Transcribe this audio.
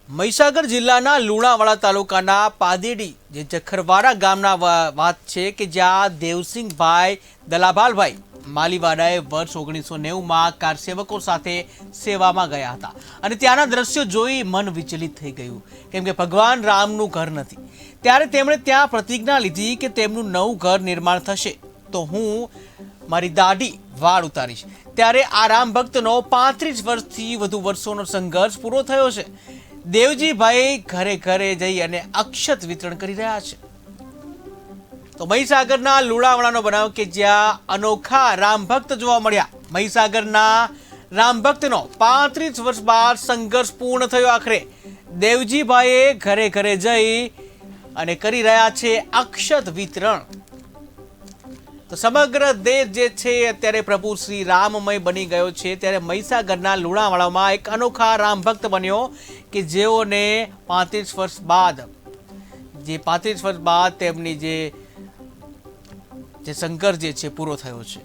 મહીસાગર જિલ્લાના લુણાવાડા તાલુકાના પાદેડી જે જખરવાડા ગામના વાત છે કે જ્યાં દેવસિંહભાઈ દલાભાલભાઈ માલીવાડાએ વર્ષ 1990માં કારસેવકો સાથે સેવામાં ગયા હતા અને ત્યાંના દ્રશ્યો જોઈ મન વિચલિત થઈ ગયું કેમ કે ભગવાન રામનું ઘર નથી। ત્યારે તેમણે ત્યાં પ્રતિજ્ઞા લીધી કે તેમનું નવું ઘર નિર્માણ થશે તો હું મારી દાઢી વાળ ઉતારીશ। ત્યારે આ રામ ભક્તનો 35 વર્ષથી વધુ વર્ષોનો સંઘર્ષ પૂરો થયો છે। દેવજીભાઈ ઘરે ઘરે જઈ અને અક્ષત વિતરણ કરી રહ્યા છે। તો મહીસાગરના લુણાવાડાનો બનાવ કે જ્યાં અનોખા રામ ભક્ત જોવા મળ્યા। મહીસાગરના રામ ભક્તનો 35 વર્ષ બાદ સંઘર્ષ પૂર્ણ થયો। આખરે દેવજીભાઈએ ઘરે ઘરે જઈ અને કરી રહ્યા છે અક્ષત વિતરણ। તો સમગ્ર દેશ જે છે અત્યારે પ્રભુ શ્રી રામમય બની ગયો છે। ત્યારે મહીસાગરના લુણાવાડામાં એક અનોખા રામ ભક્ત બન્યો કે જેઓને 35 વર્ષ બાદ તેમની જે સંઘર્ષ જે છે પૂરો થયો છે।